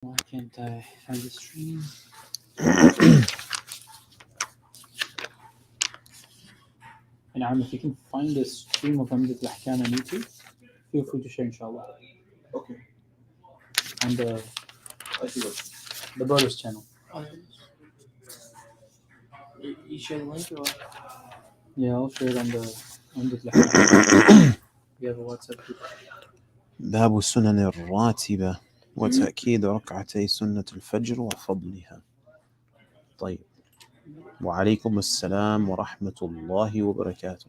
Why can't I find the stream? And if you can find a stream of Umdat Ul-Ahkam on YouTube, feel free to share, inshallah. Okay. On the Brothers channel. You share the link or? Yeah, I'll share it on the Umdat Ul-Ahkam. We have a WhatsApp group. باب السنن الراتبة وتأكيد ركعتي سنة الفجر وفضلها. طيب، وعليكم السلام ورحمة الله وبركاته.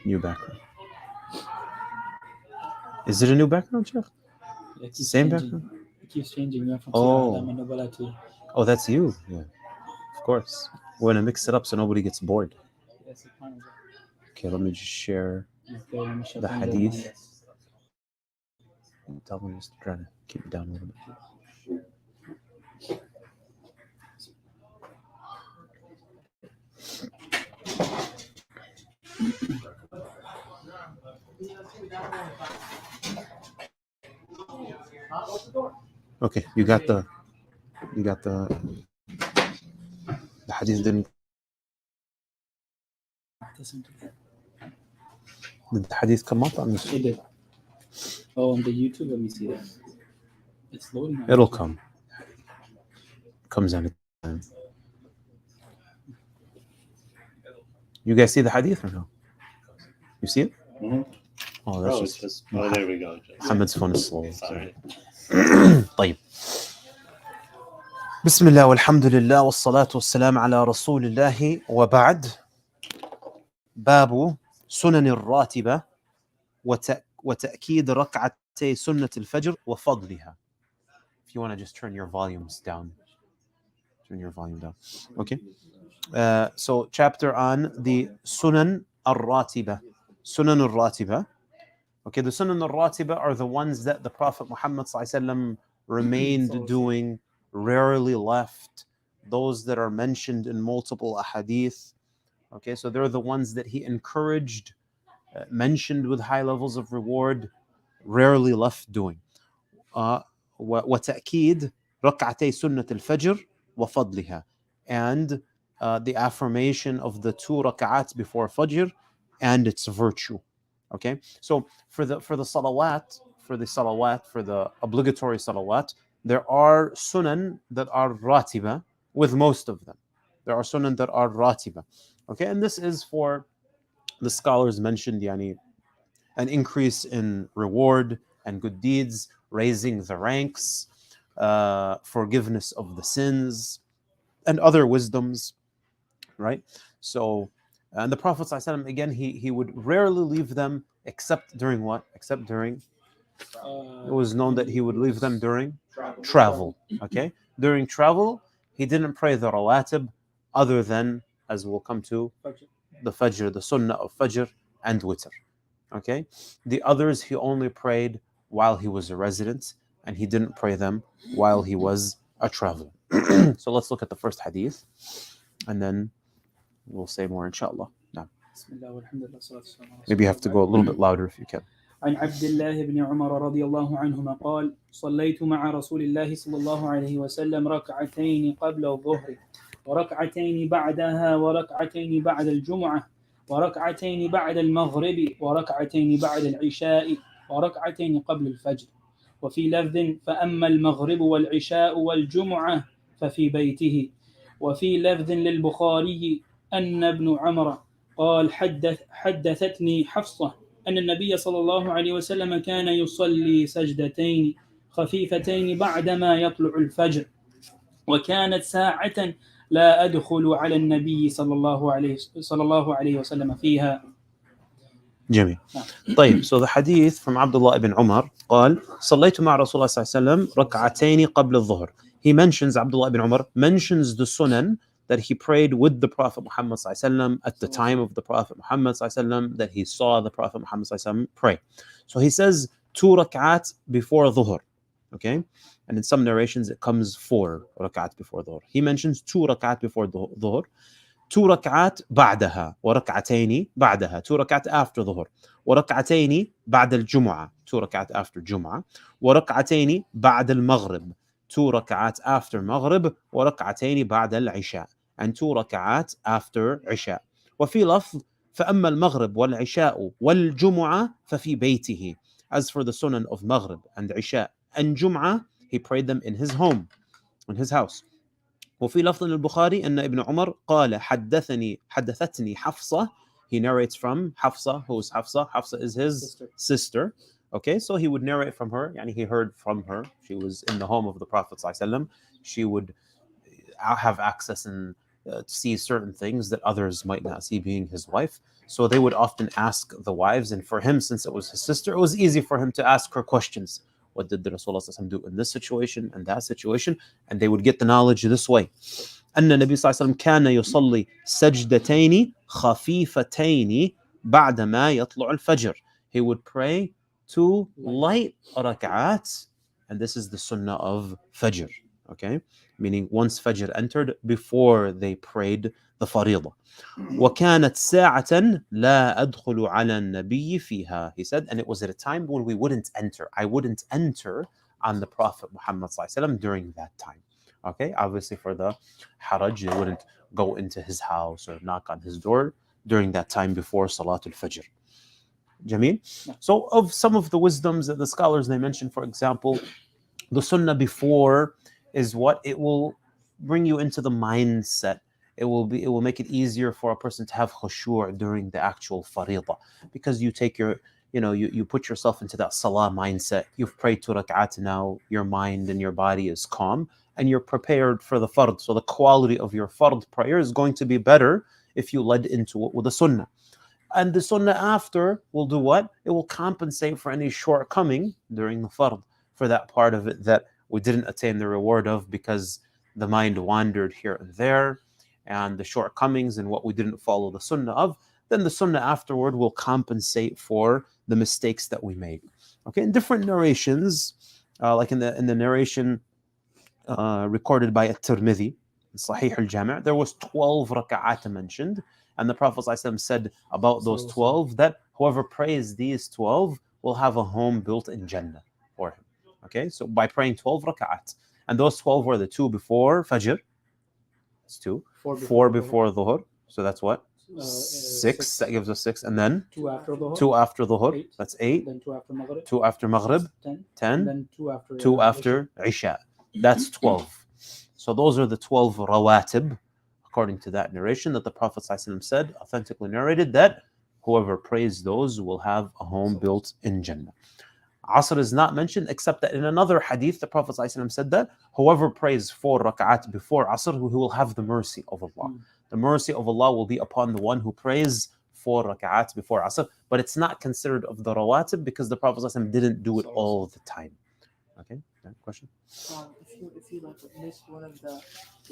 New background. Is it a new background, Sheikh? Yeah, it keeps Same changing. background? It keeps changing. Yeah, from Oh. Surah Al-Nubala to... Oh, that's you. Yeah, of course. We're gonna mix it up so nobody gets bored. Yes, subhanAllah. Okay, let me just share Okay, let me share the from Hadith. Yes. Tell me just trying to keep it down a little bit. Okay, you got the Hadith did the Hadith come up on this? It did. Oh, on the YouTube, let me see that. It's loading. on It'll YouTube. come. Comes at a time. You guys see the Hadith or no? You see it? Mm-hmm. Oh, that's It's just just. Oh, there we go. Muhammad's phone is slow. Sorry. طيب. بسم الله والحمد لله والصلاة والسلام على رسول الله وبعد. باب سنن الراتبة وتأكيد ركعتي سنة الفجر وفضلها. If you want to just turn your volumes down. Turn your volume down. Okay. So chapter on the Sunan al-Ratiba. Sunan al-Ratiba. Okay, the Sunan al-Ratiba are the ones that the Prophet Muhammad ﷺ remained doing, rarely left. Those that are mentioned in multiple ahadith. Okay, so they're the ones that he encouraged, mentioned with high levels of reward, rarely left doing. وتأكيد ركعتي سنة الفجر وفضلها, and the affirmation of the 2 rak'ats before Fajr and its virtue. Okay, so for the salawat, for the obligatory salawat, there are sunan that are ratiba. With most of them, there are sunan that are ratiba. Okay, and this is for the scholars mentioned, yani, an increase in reward and good deeds, raising the ranks, forgiveness of the sins, and other wisdoms, right? So, and the Prophet ﷺ, again, he would rarely leave them except during what? Except during, it was known that he would leave them during travel. Okay? During travel, he didn't pray the rawatib other than, as we'll come to, the Fajr, the Sunnah of Fajr and Witr. Okay? The others he only prayed while he was a resident, and he didn't pray them while he was a traveler. So let's look at the first hadith, and then we'll say more, inshallah. No. Maybe you have to go a little bit louder if you can. عن عبد الله بن عمر رضي الله عنهما قال صليت مع رسول الله صلى الله عليه وسلم ركعتين قبل الظهر وركعتين بعدها وركعتين بعد الجمعة وركعتين بعد المغرب وركعتين بعد العشاء وركعتين قبل الفجر وفي لفظ فأما المغرب والعشاء والجمعة ففي بيته وفي لفظ للبخاري أن ابن عمر قال حدثتني حفصة أن النبي صلى الله عليه وسلم كان يصلي سجدتين خفيفتين بعدما يطلع الفجر وكانت ساعة لا أدخل على النبي صلى الله عليه وسلم فيها. جميل. طيب, so the hadith from Abdullah ibn Umar قال صليت مع رسول الله صلى الله عليه وسلم ركعتين قبل الظهر. He mentions, Abdullah ibn Umar mentions the sunan that he prayed with the Prophet Muhammad ﷺ at the time of the Prophet Muhammad ﷺ, that he saw the Prophet Muhammad ﷺ pray. So he says 2 rak'at before dhuhr. Okay, and in some narrations it comes 4 rak'at before dhuhr. He mentions 2 rak'at before dhuhr. 2 ركعات بعدها وركعتين بعدها 2 ركعات after ظهر وركعتين بعد الجمعة 2 ركعات after جمعة وركعتين بعد المغرب 2 ركعات after مغرب وركعتين بعد العشاء and 2 ركعات after عشاء. وفي لفظ فأما المغرب والعشاء والجمعة ففي بيته. As for the sunnah of Maghrib and Isha and Jum'ah, he prayed them in his home, in his house. وفي لفظ البخاري أن ابن عمر قال حدثتني حفصة. He narrates from Hafsa. Who is Hafsa? Hafsa is his sister. Okay, so he would narrate from her. Yani he heard from her. She was in the home of the Prophet ﷺ. She would have access and see certain things that others might not see, being his wife. So they would often ask the wives, and for him, since it was his sister, it was easy for him to ask her questions. What did the Rasulullah do in this situation and that situation? And they would get the knowledge this way. أن النبي صلى الله عليه وسلم كان يصلي سجدتين خفيفتين بعدما يطلع الفجر. He would pray 2 light rak'ats, and this is the sunnah of Fajr. Okay, meaning once Fajr entered, before they prayed the fariḍah. وكانت ساعة لا أدخل على النبي فيها. He said, and it was at a time when we wouldn't enter. I wouldn't enter on the Prophet Muhammad ﷺ during that time. Okay, obviously for the haraj, they wouldn't go into his house or knock on his door during that time before Salatul Fajr. Jameel? So of some of the wisdoms that the scholars, they mention, for example, the sunnah before is what? It will bring you into the mindset. It will make it easier for a person to have khushu' during the actual fariḍah, because you take your, you put yourself into that salah mindset. You've prayed 2 rak'at now, your mind and your body is calm, and you're prepared for the fard. So the quality of your fard prayer is going to be better if you led into it with a sunnah. And the sunnah after will do what? It will compensate for any shortcoming during the fard, for that part of it that we didn't attain the reward of because the mind wandered here and there, and the shortcomings and what we didn't follow the sunnah of. Then the sunnah afterward will compensate for the mistakes that we made. Okay, in different narrations, like in the narration recorded by At-Tirmidhi, Sahih al-Jami', there was 12 raka'at mentioned, and the Prophet ﷺ said about those 12 that whoever prays these 12 will have a home built in Jannah for him. Okay, so by praying 12 raka'at, and those 12 were the 2 before Fajr. It's 2. 4 before Dhuhr. So that's what? 6. That gives us 6. And then 2 after Dhuhr. 2 after Dhuhr. That's 8. Then 2 after Maghrib. 2 after Maghrib. 10. 10. And then 2 after Isha. That's 12. So those are the 12 rawatib, according to that narration, that the Prophet ﷺ said, authentically narrated, that whoever prays those will have a home built in Jannah. Asr is not mentioned, except that in another hadith, the Prophet ﷺ said that whoever prays 4 rak'at before Asr, he will have the mercy of Allah. The mercy of Allah will be upon the one who prays 4 rak'at before Asr, but it's not considered of the rawatib because the Prophet ﷺ didn't do it all the time. Okay, question? If you like miss one of the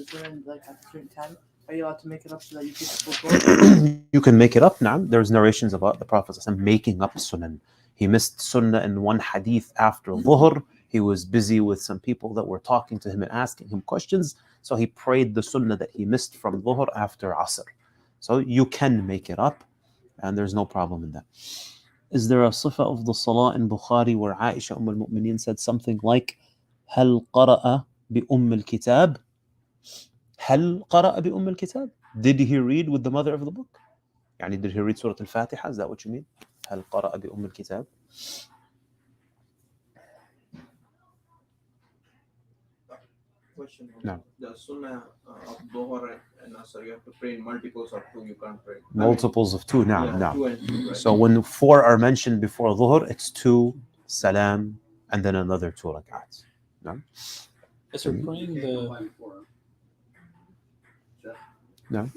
sunnah like at a certain time, are you allowed to make it up so that you get the full goal? You can make it up now. There's narrations about the Prophet ﷺ making up sunnah. He missed sunnah in one hadith after Dhuhr. He was busy with some people that were talking to him and asking him questions. So he prayed the sunnah that he missed from Dhuhr after Asr. So you can make it up, and there's no problem in that. Is there a sifa of the salah in Bukhari where Aisha al-Mu'mineen said something like, هل قرأ بأم الكتاب? هل قرأ بأم الكتاب? Did he read with the mother of the book? يعني did he read Surah Al-Fatiha? Is that what you mean? هل قرأ بأم الكتاب؟ Question. No. The sunnah of Dhuhr and Asr, you have to pray in multiples of 2, you can't pray. Multiples of 2, now. 2 and 2, right? So when 4 are mentioned before Dhuhr, it's 2, salam, and then another 2 rak'ats. No? As we're praying the... No?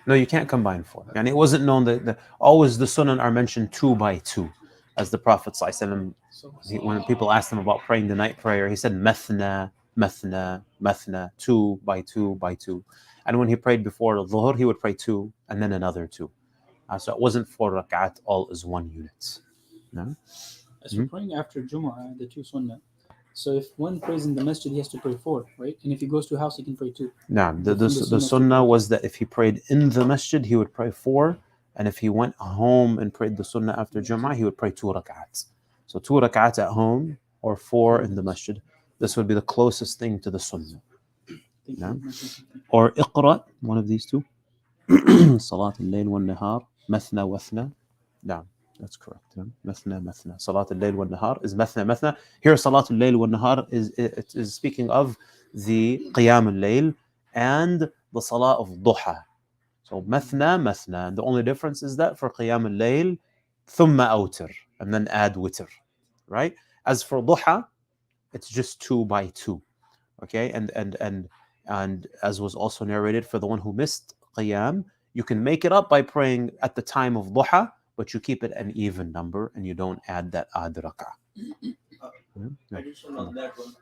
No, you can't combine 4. And it wasn't known that always the sunnah are mentioned 2 by 2. As the Prophet ﷺ, when people asked him about praying the night prayer, he said, mathna, mathna, mathna, 2 by 2 by 2. And when he prayed before Dhuhr, he would pray 2 and then another 2. So it wasn't 4 rak'at all as one unit. No? As we're praying after Jumu'ah, the 2 sunnah, So if one prays in the masjid, he has to pray 4, right? And if he goes to a house, he can pray 2. Now, But from the sunnah was that if he prayed in the masjid, he would pray 4. And if he went home and prayed the sunnah after Jum'ah, he would pray 2 rak'ats. So 2 rak'ats at home or 4 in the masjid. This would be the closest thing to the sunnah. Yeah. Or iqra, one of these two. Salat al-layl wal-nahar, mathna wathna. No, that's correct. Mathna mathna. Salat al-layl wal-nahar is mathna mathna. Here, Salat al-layl wal-nahar is speaking of the qiyam al-layl and the salah of duha. So mathna mathna. The only difference is that for qiyam al-layl, thumma awtir, and then add witr, right? As for duha, it's just 2 by 2. Okay, and as was also narrated, for the one who missed qiyam, you can make it up by praying at the time of duha, but you keep it an even number and you don't add that ad rak'ah. Addition on that one,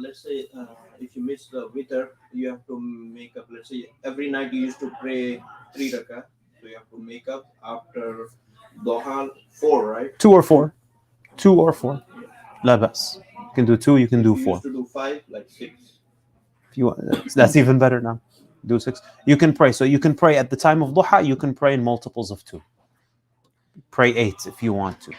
let's say if you miss the witr, you have to make up. Let's say every night you used to pray 3 rakah, so you have to make up after duha 4, right? 2 or 4. 2 or 4. La bas. You can do 2, you can do You 4. used to do 5, like 6. If you want, that's even better now. Do 6. You can pray. So you can pray at the time of duha, you can pray in multiples of 2. Pray 8 if you want to.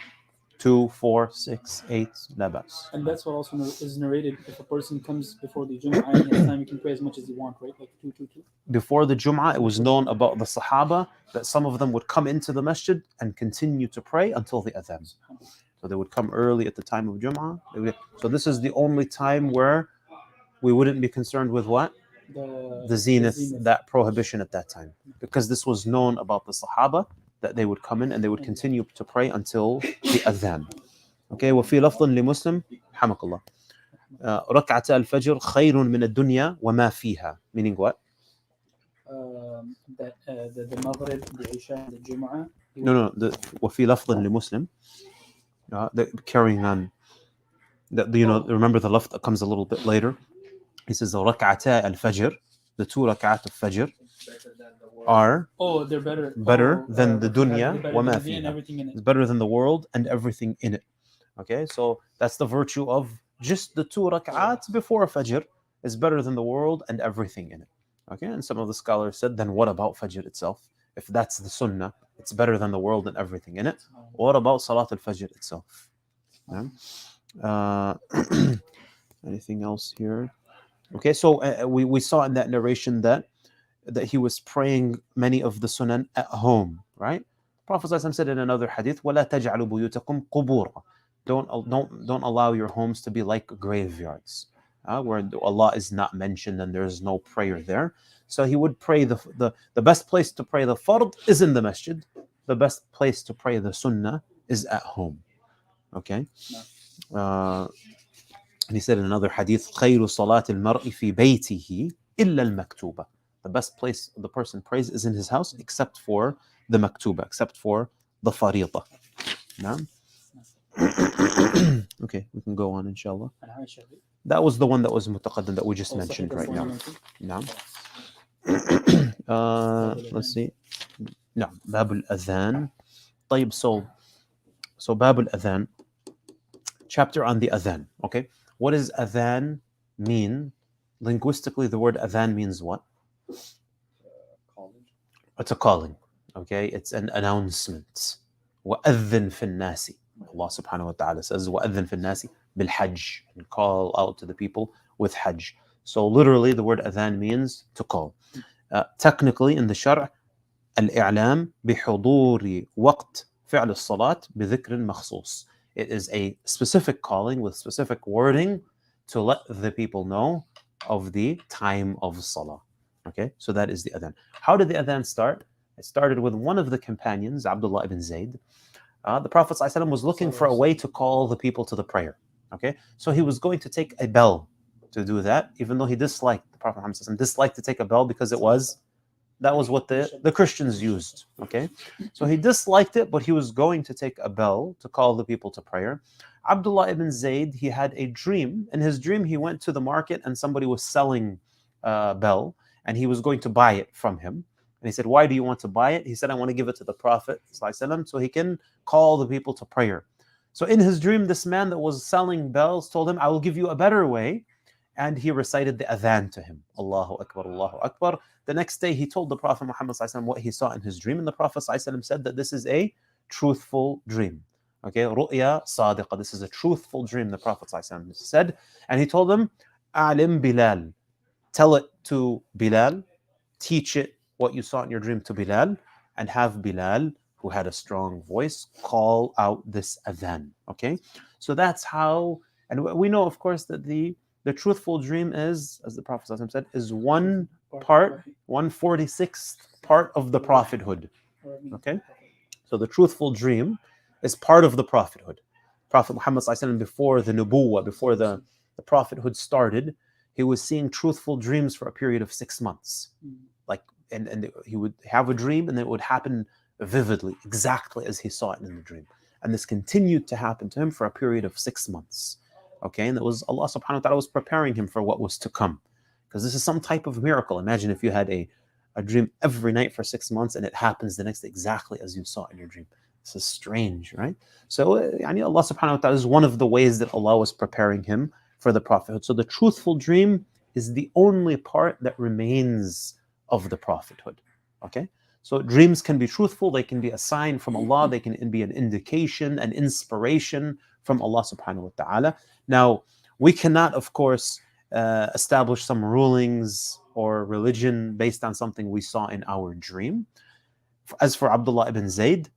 2, 4, 6, 8, la bas. And that's what also is narrated. If a person comes before the Jum'ah and he has time, he can pray as much as he wants, right? Like 2, 2, 2. Before the Jum'ah, it was known about the Sahaba that some of them would come into the masjid and continue to pray until the adhan. So they would come early at the time of Jum'ah. So this is the only time where we wouldn't be concerned with what? The zenith, that prohibition at that time. Because this was known about the Sahaba, that they would come in and they would continue to pray until the adhan. Okay, وفي لفظ لمسلم حمق الله ركعتا الفجر خير من الدنيا وما فيها. Meaning what? That the Maghrib, the Isha, and the Jum'ah. No, وفي لفظ لمسلم. Carrying on. Remember the lafz that comes a little bit later. He says ركعتا الفجر, the 2 rakat of Fajr are they're better than the dunya وما فيها. It's better than the world and everything in it. Okay, so that's the virtue of just the 2 rak'ats before Fajr is better than the world and everything in it. Okay, and some of the scholars said, then what about Fajr itself? If that's the sunnah, it's better than the world and everything in it. What about Salat al-Fajr itself? Anything else here? Okay, so we saw in that narration that he was praying many of the sunan at home, right? Prophet ﷺ said in another hadith, وَلَا تَجْعَلُوا بُيُوتَكُمْ قُبُورًا. Don't allow your homes to be like graveyards, where Allah is not mentioned and there is no prayer there. So he would pray the best place to pray the fard is in the masjid. The best place to pray the sunnah is at home. Okay. And he said in another hadith, خير صلاة المرء في بيته إلا المكتوبة. The best place the person prays is in his house, except for the maktuba, except for the fariḍah. No? Okay, we can go on, inshallah. That was the one that was mutaqaddim that we just mentioned right now. No. Let's see. No, Bab al-Adhan. طيب, so Bab al-Adhan, chapter on the Adhan. Okay, what does Adhan mean? Linguistically, the word Adhan means what? It's a calling. Okay, it's an announcement. وَأَذِّن فِي النَّاسِ. Allah subhanahu wa ta'ala says, وَأَذِّن فِي النَّاسِ بِالْحَجِّ, and call out to the people with Hajj. So literally, the word Adhan means to call. Technically, in the Shar', الإعلام بحضور وقت فعل الصلاة بذكر مخصوص. It is a specific calling with specific wording to let the people know of the time of Salah. Okay, so that is the Adhan. How did the Adhan start? It started with one of the companions, Abdullah ibn Zayd. The Prophet ﷺ was looking for a way to call the people to the prayer. Okay, so he was going to take a bell to do that, even though he disliked, the Prophet ﷺ disliked to take a bell because that was what the Christians used. Okay, so he disliked it, but he was going to take a bell to call the people to prayer. Abdullah ibn Zayd, he had a dream. In his dream, he went to the market and somebody was selling a bell, and he was going to buy it from him. And he said, why do you want to buy it? He said, I want to give it to the Prophet ﷺ so he can call the people to prayer. So in his dream, this man that was selling bells told him, I will give you a better way. And he recited the adhan to him. Allahu Akbar, Allahu Akbar. The next day, he told the Prophet Muhammad ﷺ what he saw in his dream. And the Prophet ﷺ said that this is a truthful dream. Okay, ru'ya sadiqa. This is a truthful dream, the Prophet ﷺ said. And he told him, Alim Bilal. Tell it to Bilal. Teach it what you saw in your dream to Bilal. And have Bilal, who had a strong voice, call out this adhan. Okay, so that's how, and we know, of course, that the truthful dream is, as the Prophet ﷺ said, is 1/46th part of the prophethood. Okay, so the truthful dream is part of the prophethood. Prophet Muhammad ﷺ, before the nubuwwah, before the prophethood started, he was seeing truthful dreams for a period of 6 months. Like, and he would have a dream, and it would happen vividly, exactly as he saw it in the dream. And this continued to happen to him for a period of 6 months. Okay, and it was Allah subhanahu wa ta'ala was preparing him for what was to come. Because this is some type of miracle. Imagine if you had a dream every night for 6 months and it happens the next day exactly as you saw in your dream. This is strange, right? So Allah subhanahu wa ta'ala is one of the ways that Allah was preparing him for the prophethood. So the truthful dream is the only part that remains of the prophethood. Okay? So dreams can be truthful, they can be a sign from Allah, they can be an indication, an inspiration from Allah subhanahu wa ta'ala. Now, we cannot, of course, establish some rulings or religion based on something we saw in our dream. As for Abdullah ibn Zayd,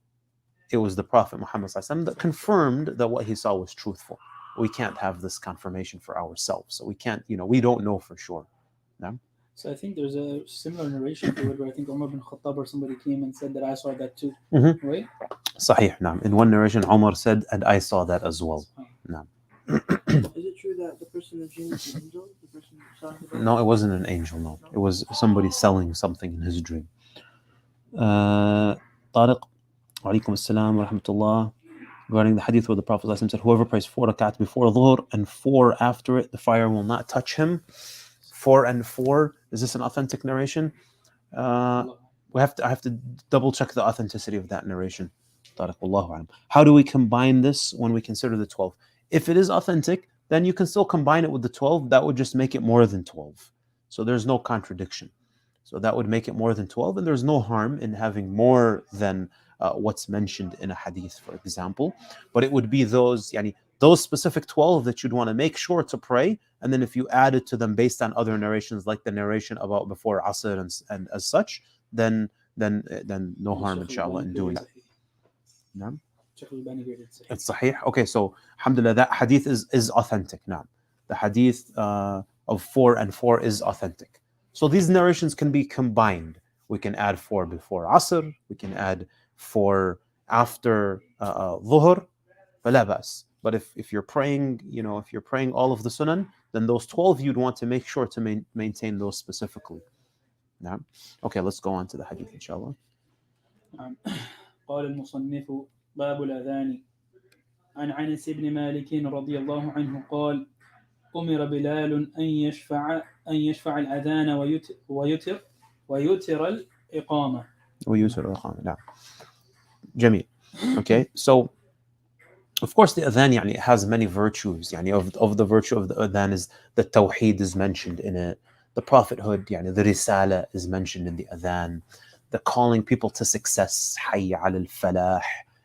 it was the Prophet Muhammad ﷺ that confirmed that what he saw was truthful. We can't have this confirmation for ourselves. So we can't, we don't know for sure. No? So I think there's a similar narration to it where I think Umar bin Khattab or somebody came and said that I saw that too. Mm-hmm. Right? Sahih, naam. In one narration, Umar said, and I saw that as well. Naam. Is it true that the person in the dream is an angel? The person selling the No, it wasn't an angel, no. It was somebody selling something in his dream. Tariq, alaikum assalam wa rahmatullah. Regarding the hadith where the Prophet ﷺ said, whoever prays 4 rakat before dhuhr and 4 after it, the fire will not touch him. 4 and 4. Is this an authentic narration? I have to double check the authenticity of that narration. Tariq, wallahu alam. How do we combine this when we consider the 12? If it is authentic, then you can still combine it with the 12. That would just make it more than 12. So there's no contradiction. So that would make it more than 12, and there's no harm in having more than what's mentioned in a hadith, for example. But it would be those specific 12 that you'd want to make sure to pray, and then if you added to them based on other narrations, like the narration about before Asr and as such, then no harm, inshallah, in doing that. No? It's sahih. Okay, so alhamdulillah, that hadith is authentic now. The hadith of 4 and 4 is authentic. So these narrations can be combined. We can add 4 before Asr, we can add 4 after Dhuhr, فلا بأس. But if you're praying, if you're praying all of the sunan, then those 12 you'd want to make sure to maintain those specifically. Now, okay, let's go on to the hadith, inshallah. قال المصنف باب الأذان عن أنس بن مالك رضي الله عنه قال أمر بلال أن يشفع الأذان ويتر الإقامة. نعم. جميل. Okay, so of course the adhan it has many virtues. Of the virtue of the adhan is the tawheed is mentioned in it. The prophethood, the risala is mentioned in the adhan. The calling people to success, hayya ala al-falah,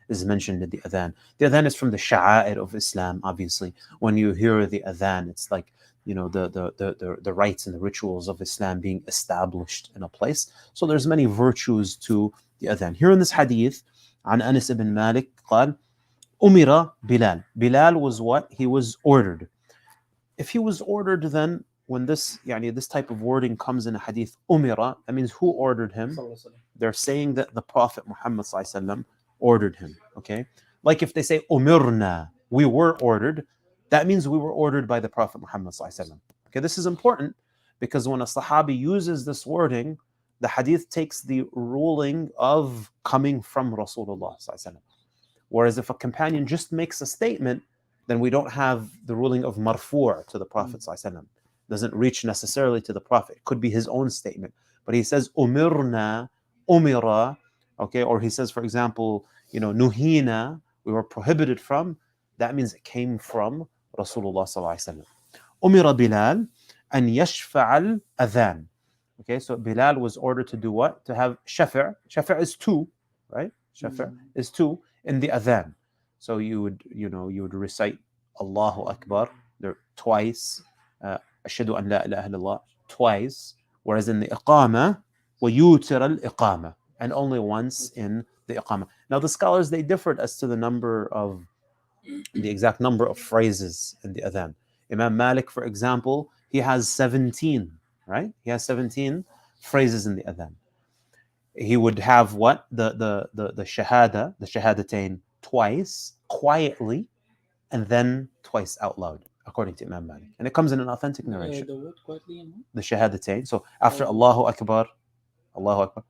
is mentioned in the adhan. The adhan is from the sha'air of Islam, obviously. When you hear the adhan, it's like, the rites and the rituals of Islam being established in a place. So there's many virtues to the adhan. Here in this hadith, عن أنس ibn Malik قال أمر Bilal. Bilal was what? He was ordered. If he was ordered, then when this type of wording comes in a hadith, umira, that means who ordered him? They're saying that the Prophet Muhammad ﷺ ordered him. Okay, like if they say umirna, we were ordered, that means we were ordered by the Prophet Muhammad ﷺ. Okay, this is important because when a Sahabi uses this wording, the hadith takes the ruling of coming from Rasulullah ﷺ. Whereas if a companion just makes a statement, then we don't have the ruling of marfu' to the Prophet ﷺ. Doesn't reach necessarily to the Prophet. It could be his own statement. But he says, umirna, umira, okay, or he says, for example, nuhina, we were prohibited from, that means it came from Rasulullah sallallahu alaihi wasallam. Umira Bilal an yashfa' al-adhan. Okay, so Bilal was ordered to do what? To have shafa'. Shafa' is two, right? Shafa' is two in the adhan. So you would recite Allahu Akbar there twice, Ashhadu an la ilaha illallah twice, whereas in the Iqama, وَيُوتِرَ الْإِقَامَة, and only once in the Iqama. Now the scholars, they differed as to the exact number of phrases in the adhan. Imam Malik, for example, he has 17, right? He has 17 phrases in the adhan. He would have what? The shahada, the shahadatain twice, quietly, and then twice out loud, according to Imam Malik. And it comes in an authentic narration. The what quietly and what? The shahadatain. So after Allahu Akbar,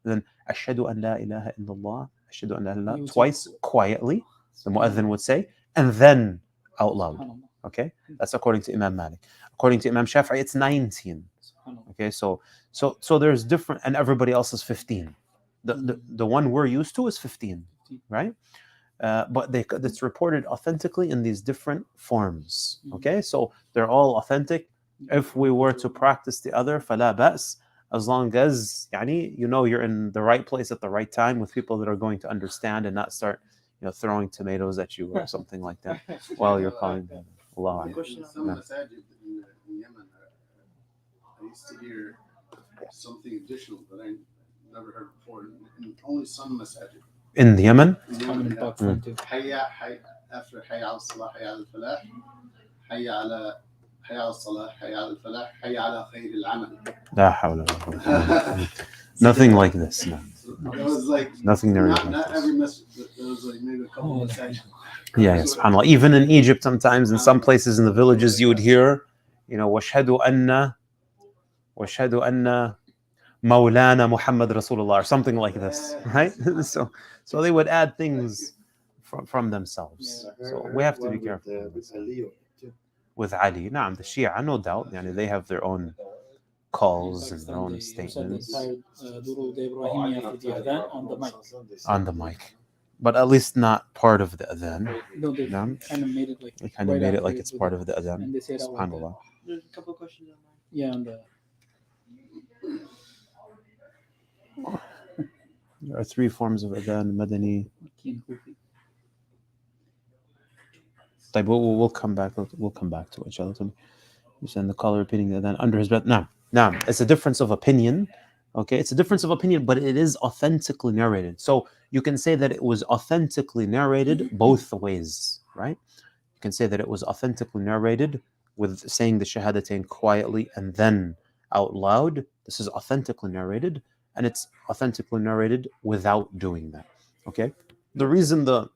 then Ashhadu an la ilaha illallah, Ashhadu an la ilaha illallah, twice quietly, the mu'adhin would say, and then out loud. Okay? That's according to Imam Malik. According to Imam Shafi'i, it's 19. Okay, so there's different, and everybody else is 15. The one we're used to is 15, right? But it's reported authentically in these different forms. Okay, so they're all authentic. If we were to practice the other, فلا بأس, as long as you're in the right place at the right time with people that are going to understand and not start throwing tomatoes at you or something like that while you're calling them. Allah. Some masajid in Yemen, I used to hear something additional that I never heard before. In only some masajid. In the Yemen? After Hayya al Salah, Hayya al Falah, Hayya al Salah, Hayya al Falah, Hayya ala Khayr al Amal. La hawla wa la quwwata. Nothing like this. No. It was like nothing there. Not every masjid, but there was like maybe a couple of masajids. Yeah, subhanAllah. Even in Egypt, sometimes in some places in the villages, you would hear, وَاشْهَدُ أَنَّ Mawlana Muhammad Rasulullah, or something like this, right? So they would add things from themselves. So we have to be careful. With Ali, the Shia, no doubt, they have their own calls and their own statements. On the mic. But at least not part of the adhan. No, they kind of made it like. They kind of made it like it's part of the adhan. And they say SubhanAllah. There's a couple of questions on that. Yeah, on the. There are three forms of adhan: Madani. We'll come back. We'll come back to it, inshallah. You send the caller repeating the adhan under his breath. Now, it's a difference of opinion. Okay, it's a difference of opinion, but it is authentically narrated. So you can say that it was authentically narrated both ways, right? You can say that it was authentically narrated with saying the shahadatain quietly and then out loud. This is authentically narrated, and it's authentically narrated without doing that. Okay, the reason the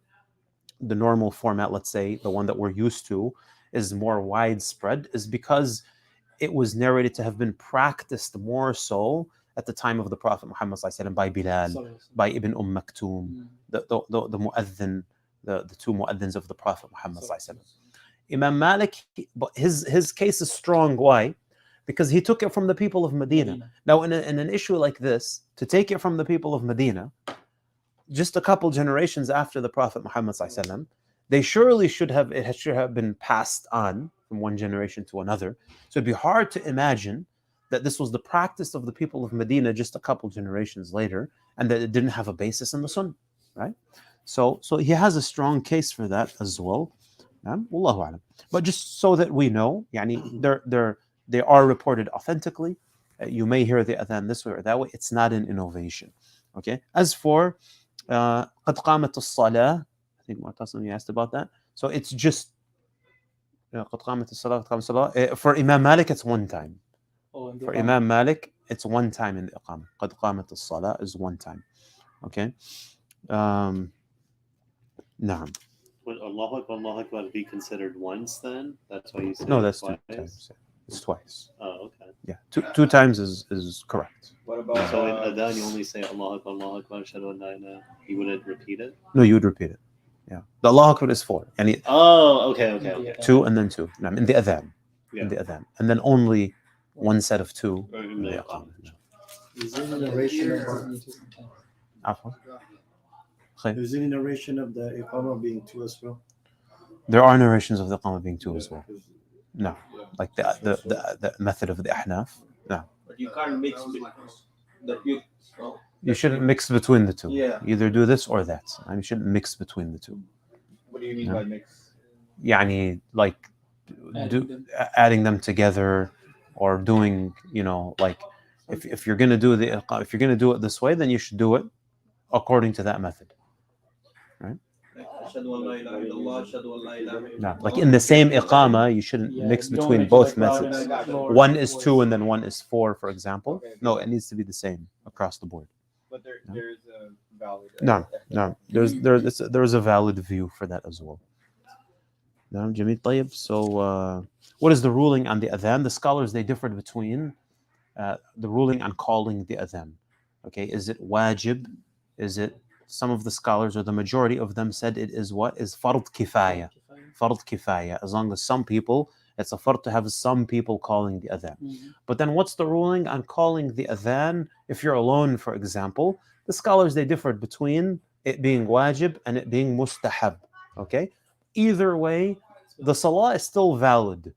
normal format, let's say the one that we're used to, is more widespread is because it was narrated to have been practiced more so at the time of the Prophet Muhammad by Bilal, by Ibn Maktoum, the mu'adhin, the two mu'adhins of the Prophet Muhammad. Imam Malik, but his case is strong. Why? Because he took it from the people of Medina. Now, in an issue like this, to take it from the people of Medina, just a couple generations after the Prophet Muhammad, they surely should have been passed on from one generation to another. So it'd be hard to imagine that this was the practice of the people of Medina just a couple generations later, and that it didn't have a basis in the Sunnah, right? So he has a strong case for that as well. Wallahu a'lam. But just so that we know, they are reported authentically. You may hear the adhan this way or that way. It's not an innovation. Okay. As for قد قامت الصلاة, I think Mu'tasim, you asked about that. So it's just قد قامت الصلاة, قد قامت الصلاة. For Imam Malik, it's one time. For Imam Malik, it's one time in the Iqamah. قد قامت الصلاة is one time. Okay. نعم. Would Allahu Akbar be considered once then? That's why you said no, that's twice? 2 times. It's twice. Oh, okay. Yeah, two times is correct. What about So in Adhan you only say Allahu Akbar, Ashhadu an la ilaha. You wouldn't repeat it? No, you would repeat it. Yeah. The Allahu Akbar is 4. And Oh, okay. 2 and then 2. In the Adhan. Yeah. In the Adhan. And then only one set of 2 in the Iqamah. Is there any narration Afwan. Is any narration of the Iqamah being 2 as well? There are narrations of the Iqamah being 2 as well. No, like the method of the Ahnaf. No, But you can't mix That was with my question. you shouldn't mix between the two. Yeah. Either do this or that. And you shouldn't mix between the two. What do you mean No. by mix? Yani, like adding them together, or doing, like if you're gonna do if you're gonna do it this way, then you should do it according to that method. Right? No, like in the same iqama, you shouldn't mix between both methods. One is 2 and then one is 4, for example. Okay. No, it needs to be the same across the board. But there's a valid. No. There's a valid view for that as well. No, Jamil Tayyib. So, what is the ruling on the adhan? The scholars, they differed between the ruling on calling the adhan. Okay, is it wajib? Is it, some of the scholars, or the majority of them, said it is what? Is fard kifaya. Fard kifaya. As long as some people, it's a fard to have some people calling the adhan. But then what's the ruling on calling the adhan if you're alone, for example? The scholars, they differed between it being wajib and it being mustahab. Okay? Either way, the salah is still valid.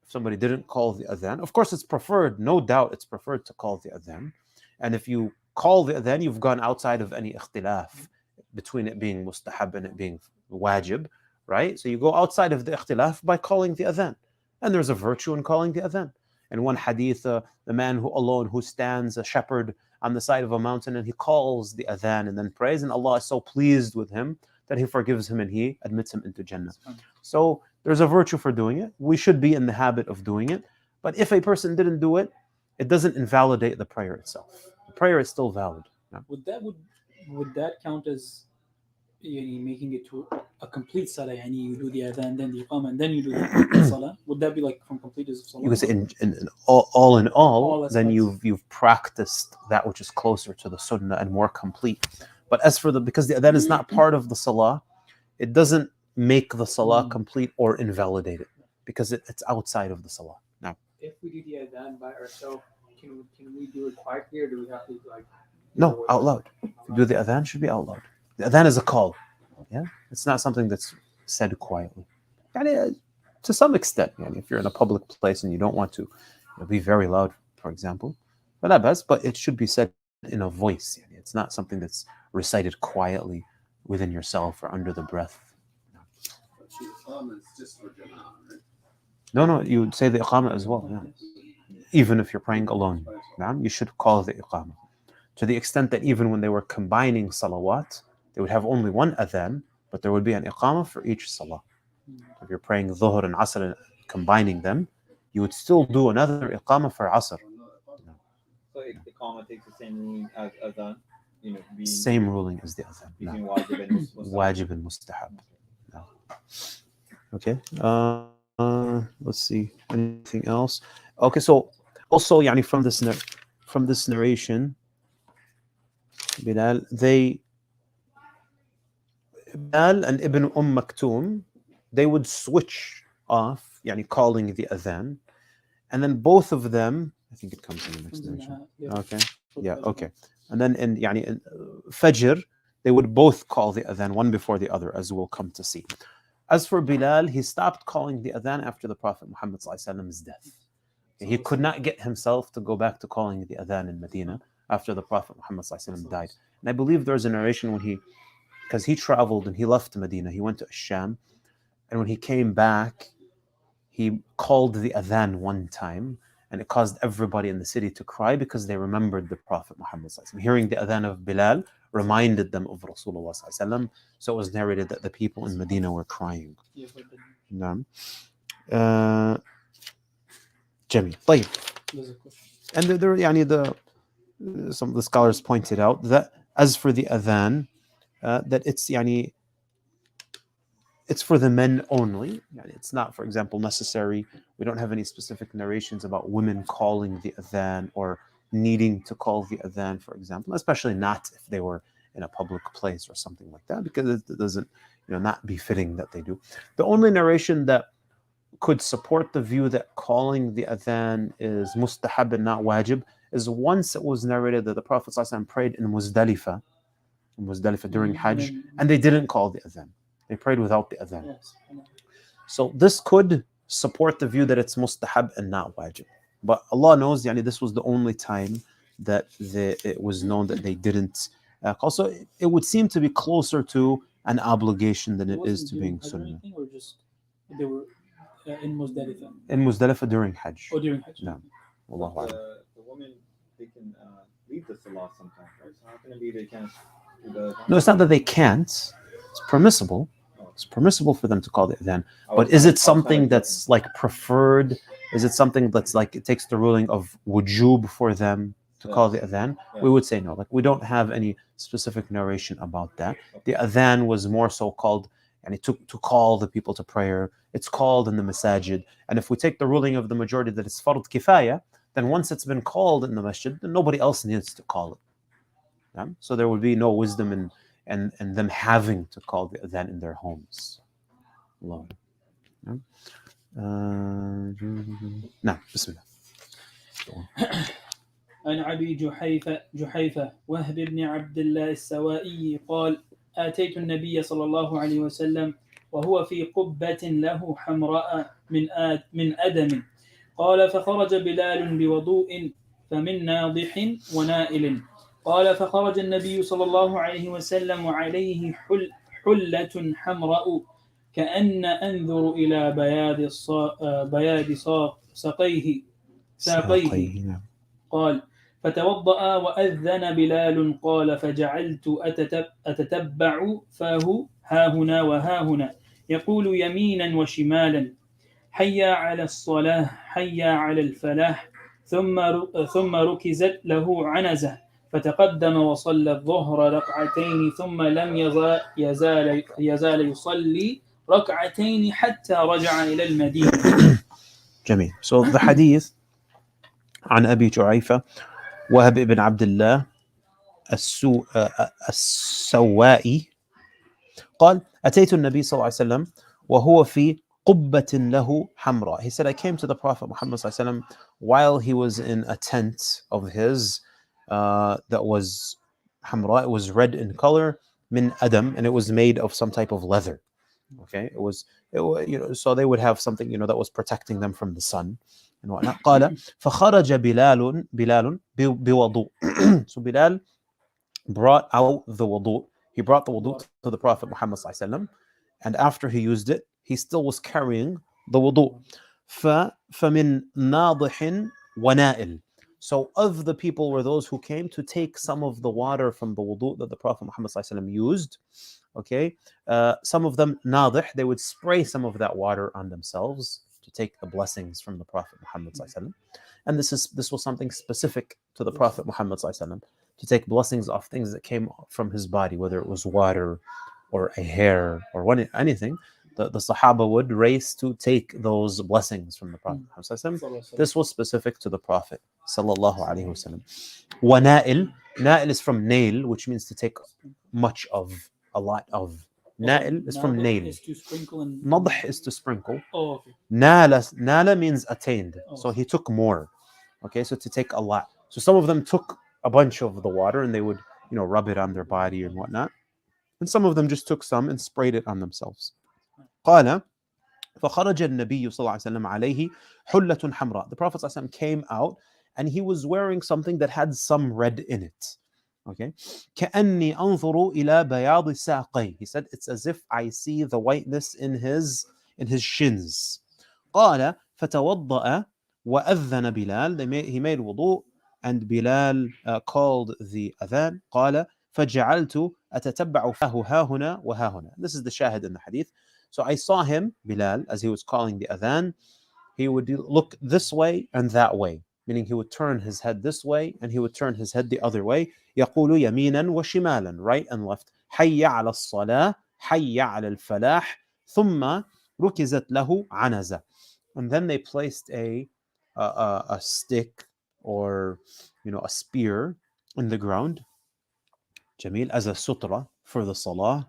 If somebody didn't call the adhan, of course it's preferred, no doubt it's preferred to call the adhan. And if you call the adhan, you've gone outside of any ikhtilaf between it being mustahab and it being wajib, right? So you go outside of the ikhtilaf by calling the adhan. And there's a virtue in calling the adhan. In one hadith, the man who stands, a shepherd, on the side of a mountain, and he calls the adhan and then prays, and Allah is so pleased with him that He forgives him and He admits him into Jannah. So there's a virtue for doing it. We should be in the habit of doing it. But if a person didn't do it, it doesn't invalidate the prayer itself. The prayer is still valid. No? Would that count as making it to a complete salah? You do the adhan, then the iqamah, and then you do the salah. Would that be like from complete as salah? You could say in all, then aspects. you've practiced that which is closer to the sunnah and more complete. But as for because the adhan is not part of the salah, it doesn't make the salah complete or invalidate it, because it's outside of the salah. Now, if we do the adhan by ourselves, can we do it quietly, or do we have to no, out loud. If you do the adhan, should be out loud. The adhan is a call. Yeah, it's not something that's said quietly. To some extent, if you're in a public place and you don't want to be very loud, for example, but it should be said in a voice. It's not something that's recited quietly within yourself or under the breath. It's just for Jama'ah, right? No, you would say the iqamah as well. Yeah. Even if you're praying alone, you should call the iqamah. To the extent that even when they were combining salawat, they would have only one adhan, but there would be an iqamah for each salah. If you're praying dhuhr and asr and combining them, you would still do another iqamah for asr. So iqamah takes the same ruling as adhan, being Same ruling as the adhan. between wajib and mustahab. Wajib and mustahab. No. Okay. Let's see. Anything else? Okay. So also, from this narration, Bilal and Ibn Maktoum, they would switch off, calling the adhan, and then both of them, I think it comes in the next narration. Okay. Yeah. Okay. And then in Fajr, they would both call the adhan, one before the other, as we'll come to see. As for Bilal, he stopped calling the adhan after the Prophet Muhammad's death. He could not get himself to go back to calling the adhan in Medina after the Prophet Muhammad died. And I believe there's a narration because he traveled and he left Medina, he went to Sham, and when he came back, he called the adhan one time, and it caused everybody in the city to cry because they remembered the Prophet Muhammad. Hearing the adhan of Bilal reminded them of Rasulullah. So it was narrated that the people in Medina were crying. Jamil. طيب. And there some of the scholars pointed out that as for the adhan, that it's for the men only. It's not, for example, necessary. We don't have any specific narrations about women calling the adhan or needing to call the adhan, for example, especially not if they were in a public place or something like that, because it doesn't, not befitting that they do. The only narration that could support the view that calling the adhan is mustahab and not wajib is once it was narrated that the Prophet ﷺ prayed in Muzdalifah during Hajj, and they didn't call the adhan. They prayed without the adhan. So this could support the view that it's mustahab and not wajib. But Allah knows, this was the only time that it was known that they didn't call. So it would seem to be closer to an obligation than it is to being sunnah. Or just they were in Muzdalifah? In Muzdalifah during Hajj. Or during Hajj? No. Wallahu a'lam. The women, they can leave the salah sometimes, right? So how can it be they can't do the... No, it's not that they can't. It's permissible. It's permissible for them to call the adhan. But is it something that's like preferred? Is it something that's like it takes the ruling of wujub for them to call the adhan? We would say no. Like we don't have any specific narration about that. The adhan was more so called, and to call the people to prayer. It's called in the masajid. And if we take the ruling of the majority that it's fard kifaya, then once it's been called in the masjid, then nobody else needs to call it. Yeah? So there would be no wisdom in them having to call the adhan in their homes. Allah. نعم بسم الله. عن أبي جحيفة وهب بن عبد الله السوائي قال آتيت النبي صلى الله عليه وسلم وهو في قبة له حمراء من أدم قال فخرج بلال بوضوء فمن ناضح ونائل قال فخرج النبي صلى الله عليه وسلم وعليه حلة حمراء كأن أنظر إلى بياض ساقيه قال فتوضأ وأذن بلال قال فجعلت أتتبع فاه ها هنا وها هنا يقول يمينا وشمالا حي على الصلاة حي على الفلاح ثم ركزت له عنزة فتقدم وصلى الظهر ركعتين ثم لم يزال يصلي ركعتين حتى رجع إلى المدينة. جميل. So the hadith عن أبي جعيفة وهب بن عبد الله السوائي قال أتيت النبي صلى الله عليه وسلم وهو في قبة له حمراء. He said, I came to the Prophet Muhammad صلى الله عليه وسلم while he was in a tent of his that was حمراء. It was red in color, min adam, and it was made of some type of leather. Okay, it was so they would have something that was protecting them from the sun and whatnot. قال فخرج بلال بوضوء. So Bilal brought out the wudu. He brought the wudu to the Prophet Muhammad صلى الله عليه وسلم, and after he used it, he still was carrying the wudu. فمن ناضح ونائل. So of the people were those who came to take some of the water from the wudu that the Prophet Muhammad صلى الله عليه وسلم used. Okay, some of them nadih, they would spray some of that water on themselves to take the blessings from the Prophet Muhammad صلى الله عليه وسلم. And this was something specific to the Prophet Muhammad صلى الله عليه وسلم, to take blessings off things that came from his body, whether it was water or a hair or anything. The Sahaba would race to take those blessings from the Prophet Muhammad صلى الله عليه وسلم. This was specific to the Prophet sallallahu alaihi wasallam. Wana'il, na'il is from nail, which means to take much of, a lot of. Na'il is from nail. Nadh is to sprinkle. Oh, okay. Nala means attained. So he took more. Okay, so to take a lot. So some of them took a bunch of the water and they would, rub it on their body and whatnot. And some of them just took some and sprayed it on themselves. قال فخرج النبي صلى الله عليه وسلم عليه حلة حمراء. The Prophet صلى الله عليه وسلم came out and he was wearing something that had some red in it. Okay, كأني أنظر إلى بياض ساقيه. He said, it's as if I see the whiteness in his shins. قال فتوضأ وأذن بلال. He made wudu and Bilal called the adhan. قال فجعلت أتتبع فاه ها هنا وها هنا. This is the shahid in the hadith. So I saw him, Bilal, as he was calling the adhan, he would look this way and that way, meaning he would turn his head this way and he would turn his head the other way. يقول يمينا وشمالا, right and left. حي على الصلاة حي على الفلاح ثم ركزت له عنزة. And then they placed a stick or a spear in the ground, جميل, as a sutra for the salah.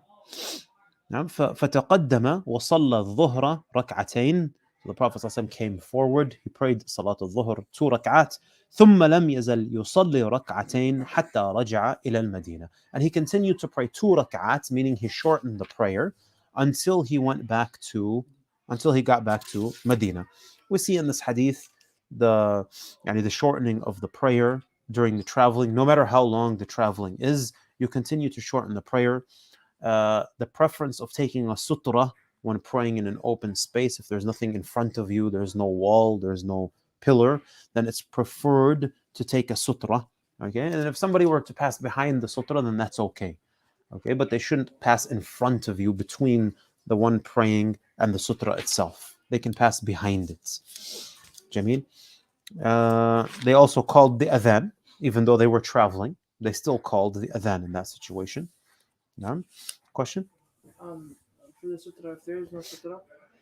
فتقدم وصلى الظهر ركعتين. The Prophet ﷺ came forward, he prayed صلاة الظهر 2 ركعات ثم لم يزل يصلي ركعتين حتى رجع إلى المدينة. And he continued to pray 2 ركعات, meaning he shortened the prayer until he went back to until he got back to Medina. We see in this hadith the shortening of the prayer during the traveling. No matter how long the traveling is, you continue to shorten the prayer. The preference of taking a sutra when praying in an open space, if there's nothing in front of you, there's no wall, there's no pillar, then it's preferred to take a sutra. Okay, and if somebody were to pass behind the sutra, then that's okay. Okay, but they shouldn't pass in front of you between the one praying and the sutra itself. They can pass behind it. Jameel. They also called the adhan, even though they were traveling. They still called the adhan in that situation. No? Question? For the sutra, if there is no sutra,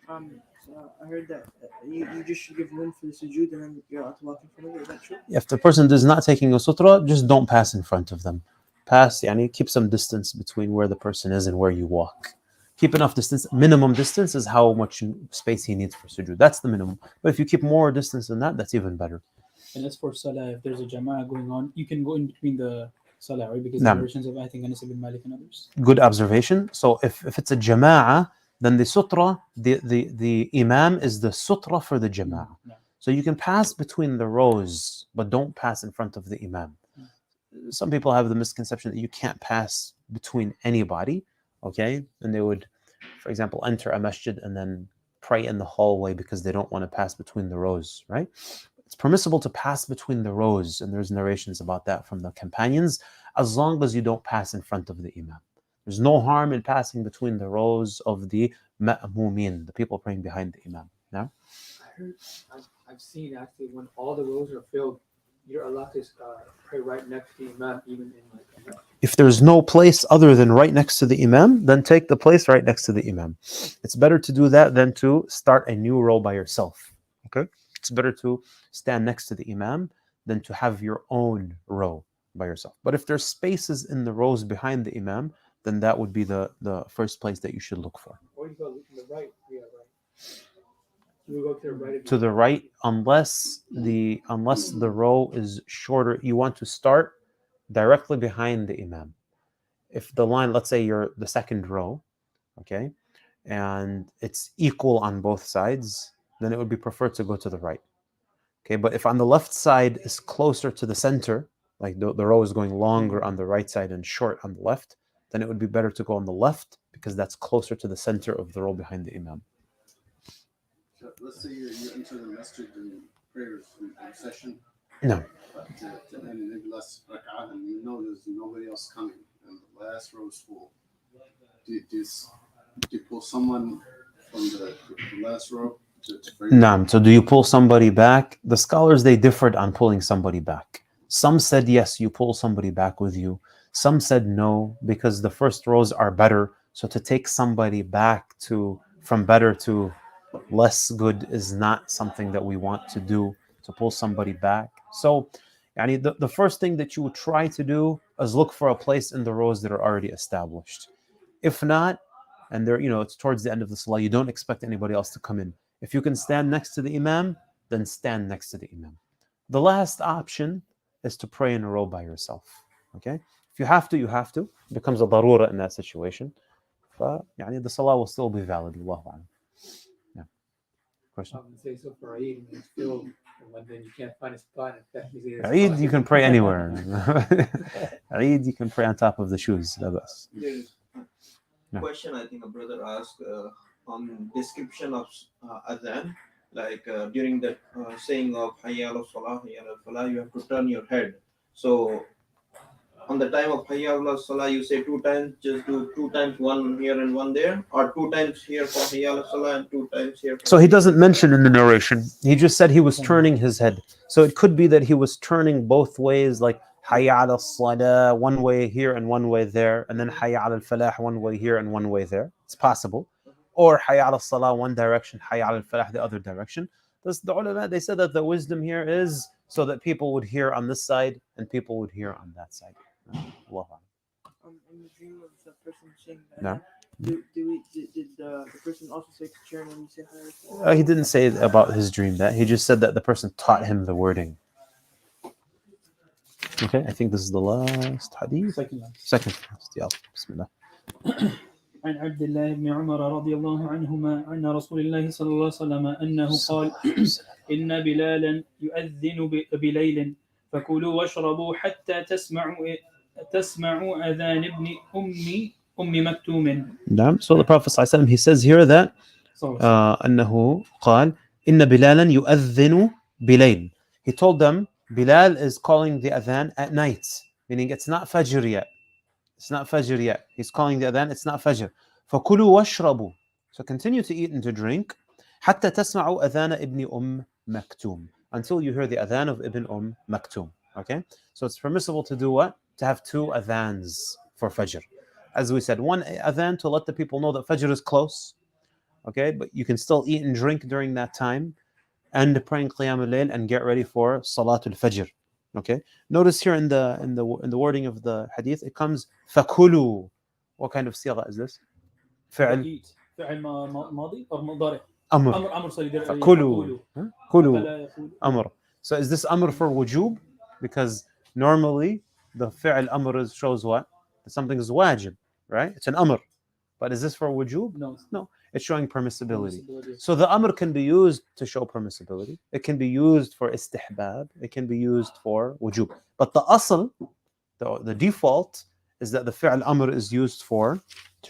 so I heard that you just should give room for the sujood and then you're allowed to walk in front of it. Is that true? If the person is not taking a sutra, just don't pass in front of them. Pass, keep some distance between where the person is and where you walk. Keep enough distance. Minimum distance is how much space he needs for sujood. That's the minimum. But if you keep more distance than that, that's even better. And as for salah, if there's a jama'ah going on, you can go in between the salah, right? Because the narrations of, I think, Anas ibn Malik and others. Good observation. So if it's a jama'ah, then the sutra, the imam is the sutra for the jama'ah. Yeah. So you can pass between the rows, but don't pass in front of the imam. Some people have the misconception that you can't pass between anybody, okay? And they would, for example, enter a masjid and then pray in the hallway because they don't want to pass between the rows, right? It's permissible to pass between the rows, and there's narrations about that from the companions, as long as you don't pass in front of the imam. There's no harm in passing between the rows of the ma'mumin, the people praying behind the imam. No? I've seen actually when all the rows are filled, you're allowed to pray right next to the imam, even in If there's no place other than right next to the imam, then take the place right next to the imam. It's better to do that than to start a new row by yourself. Okay? It's better to stand next to the imam than to have your own row by yourself. But if there's spaces in the rows behind the imam, then that would be the first place that you should look for. Or you go to the right, yeah, right. You go to the right. To the right, unless the row is shorter, you want to start directly behind the imam. If the line, let's say you're the second row, okay, and it's equal on both sides, then it would be preferred to go to the right. Okay, but if on the left side is closer to the center, like the row is going longer on the right side and short on the left, then it would be better to go on the left because that's closer to the center of the row behind the imam. So let's say you enter the masjid in prayers in session. No. To end maybe last rak'ah, and you know there's nobody else coming, and the last row is full. Do you pull someone from the last row to pray? No. So do you pull somebody back? The scholars, they differed on pulling somebody back. Some said yes, you pull somebody back with you. Some said no, because the first rows are better. So to take somebody back from better to less good is not something that we want to do, to pull somebody back. So the first thing that you would try to do is look for a place in the rows that are already established. If not, and there, it's towards the end of the salah, you don't expect anybody else to come in. If you can stand next to the imam, then stand next to the imam. The last option is to pray in a row by yourself. Okay? If you have to, you have to. It becomes a darura in that situation. But the salah will still be valid. Allahu a'lam. Yeah. Question? Say so for Eid, and it's filled, and then you can't find a spot. Eid, you can pray anywhere. Eid, you can pray on top of the shoes. There's No. question I think a brother asked on description of adhan, like during the saying of Hayya ala salah, Hayya ala falah, you have to turn your head. So on the time of Hayya ala salah, you say 2 times, just do 2 times, one here and one there, or 2 times here for Hayya ala salah and 2 times here. So he doesn't mention in the narration. He just said he was turning his head. So it could be that he was turning both ways, like Hayya ala salah, one way here and one way there, and then Hayya ala falah, one way here and one way there. It's possible. Or Hayya ala salah, one direction, Hayya ala falah, the other direction. The ulama, they said that the wisdom here is so that people would hear on this side and people would hear on that side. Allah. In the dream of the person saying that, No. did the person also say Qur'an when you say Hayya? He didn't say about his dream that. He just said that the person taught him the wording. Okay, I think this is the last hadith. Second last. Second. Yeah, Bismillah. عن عبد الله بن عمر رضي الله عنهما عن رسول الله صلى الله عليه وسلم أنه قال إن بلالا يؤذن بليل فكلوا واشربوا حتى تسمعوا أذان ابن أم مكتوم. نعم. So the Prophet ﷺ, he says here that أنه قال إن بلالا يؤذن بليل. He told them Bilal is calling the adhan at night, meaning it's not Fajr yet. It's not Fajr yet. He's calling the adhan, it's not Fajr. فكلوا واشربوا. So continue to eat and to drink حتى تسمعوا أذان ابن مكتوم, until you hear the adhan of Ibn Maktoum. Okay? So it's permissible to do what? To have two adhans for Fajr. As we said, one adhan to let the people know that Fajr is close. Okay? But you can still eat and drink during that time and praying Qiyam al-Layl and get ready for Salatul Fajr. Okay? Notice here in the wording of the hadith, it comes فَكُلُوا. What kind of صيغة is this? فعل ماضي أو مضارع. أمر. فَكُلُوا. كُلُوا. أمر. So is this أمر for wujub? Because normally the فعل أمر shows what? That something is wajib, right? It's an أمر. But is this for wujub? No. It's showing permissibility. So the amr can be used to show permissibility. It can be used for istihbab. It can be used for wujub. But the asl, the default, is that the fi'l amr is used to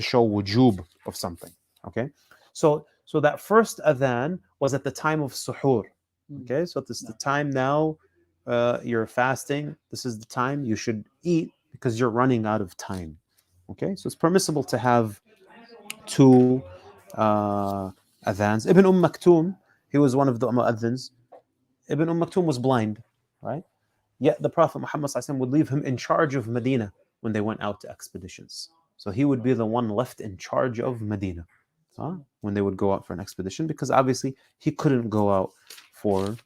show wujub of something. Okay? So that first adhan was at the time of suhoor. Okay? So this is the time now you're fasting. This is the time you should eat because you're running out of time. Okay? So it's permissible to have two adhans. Ibn Maktoum, he was one of the mu'adhins. Ibn Maktoum was blind, right? Yet the Prophet Muhammad would leave him in charge of Medina when they went out to expeditions. So he would be the one left in charge of Medina when they would go out for an expedition, because obviously he couldn't go out for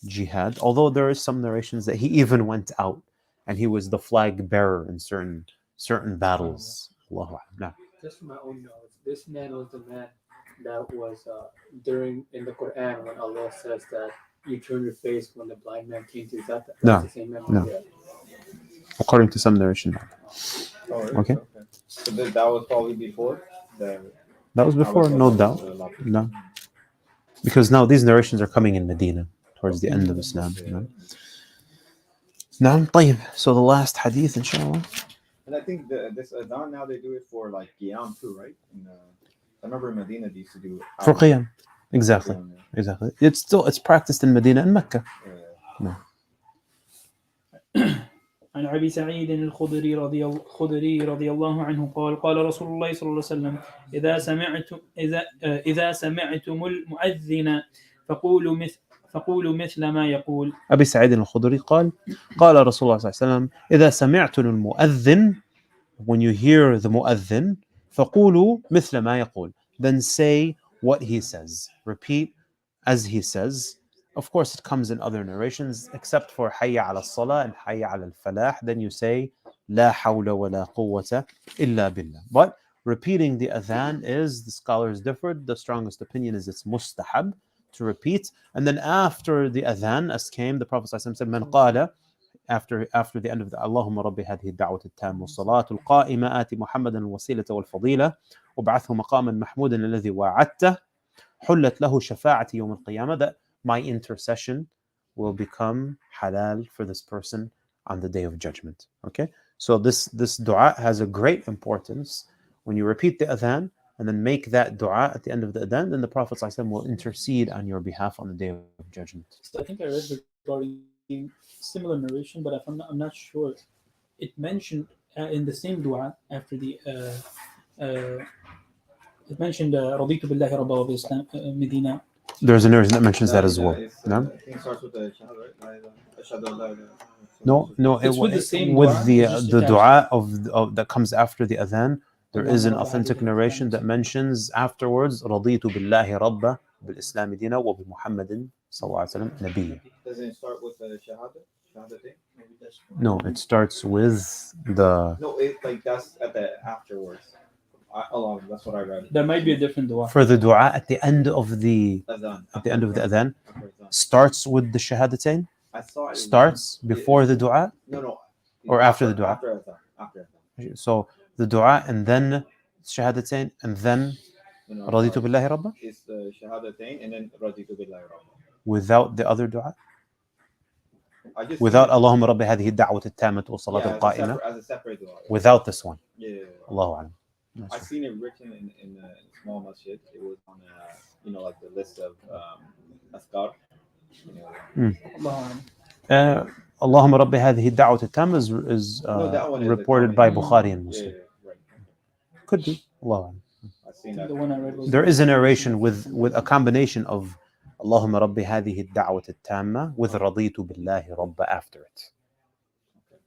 jihad, although there is some narrations that he even went out and he was the flag bearer in certain battles. Allahu Akbar. Just for my own knowledge, this man was the man that was in the Quran when Allah says that you turn your face when the blind man came to you. That's the same man. No. According to some narration. Oh, really? Okay. So that was probably before? That was before, no doubt. No. Because now these narrations are coming in Medina towards the end of Islam. نعم. طيب. So the last hadith, inshallah. And I think this adhan now they do it for like Qiyam too, right? I remember in Medina they used to do it for Qiyam. Exactly. Exactly. It's practiced in Medina and Mecca. No. عن أبي سعيد الخدري رضي الله عنه قال قال رسول الله صلى الله عليه وسلم إذا سمعتم المؤذن فقولوا مثل ما يقول. أبي سعيد الخدري قال رسول الله صلى الله عليه وسلم إذا سمعتم المؤذن, when you hear the mu'adhin, فقولوا مثل ما يقول, then say what he says, repeat as he says. Of course, it comes in other narrations, except for حي على الصلاة and حي على الفلاح. Then you say لا حول ولا قوة إلا بالله. But repeating the adhan the scholars differed. The strongest opinion is it's mustahab to repeat. And then after the adhan, as came, the Prophet ﷺ said, من قال, after the end of the اللهم رب هذه الدعوة التامة والصلاة القائمة آتِ محمدا الوسيلة والفضيلة وابعثه مقاما محمودا الذي وعدته حلت له شفاعة يوم القيامة, that my intercession will become halal for this person on the day of judgment. Okay? So this dua has a great importance. When you repeat the adhan and then make that dua at the end of the adhan, then the Prophet ﷺ will intercede on your behalf on the day of judgment. So I think I read regarding similar narration, but I'm not sure. It mentioned in the same dua after the it mentioned رضيت بالله ربا وبالإسلام مدينة. There's a narration that mentions that as well. No? I think it starts with the shahada, right? No. It's with the same with dua, the dua of that comes after the adhan. There is an authentic narration that mentions afterwards رضيت بالله ربا بالإسلام دينا وبمحمد صلى الله عليه وسلم نبيا. Doesn't it start with the shahada thing? No, it starts with the. No, that's at the afterwards. That's what I read. There might be a different dua. For the dua at the end of the adhan, starts with the shahadatain. Starts before the dua. No. Or after the dua. After adhan. So the dua and then shahadatain and then No, raditu billahi rabba It's the shahadatain and then raditu billahi rabba. without the other dua, I just without seen it, Allahumma rabbi hadhihi ad-da'wati at-tammati wa salat yeah, al-qa'imah, as a separate dua. without this one. Yeah. Allahu a'lam. I seen it written in a small masjid. It was on like the list of askar. Allahumma rabbi hadhihi ad-da'wati at-tammah is No, that one is the reported common by one. Bukhari and Yeah, Muslim. right. Could be. Allahu a'lam. I seen that. The one I read was There is a narration with a combination of Allahumma rabbi hadhihi ad-da'wati at-tammah with raditu billahi rabba after it.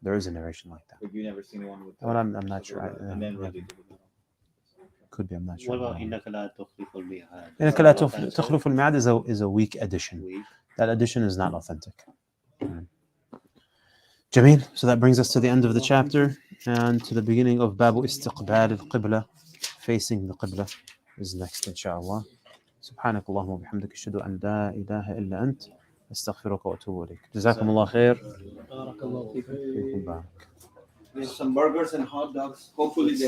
There is a narration like that. But you never seen one with. Well, I'm not sure. And then raditu billahi. Could be. I'm not sure. What about إنك لا تخلف الميعاد? إنك لا تخلف الميعاد is a weak addition. Weak. That addition is not authentic. Jameel. So that brings us to the end of the chapter and to the beginning of Babu Istiqbal al-Qibla. Facing the Qibla is next, inshallah. سبحانك اللهم وبحمدك أشهد أن لا إله إلا أنت أستغفرك وأتوب إليك. جزاكم الله خير. بارك الله فيكم. فيكم بارك. There's some burgers and hot dogs. Hopefully they're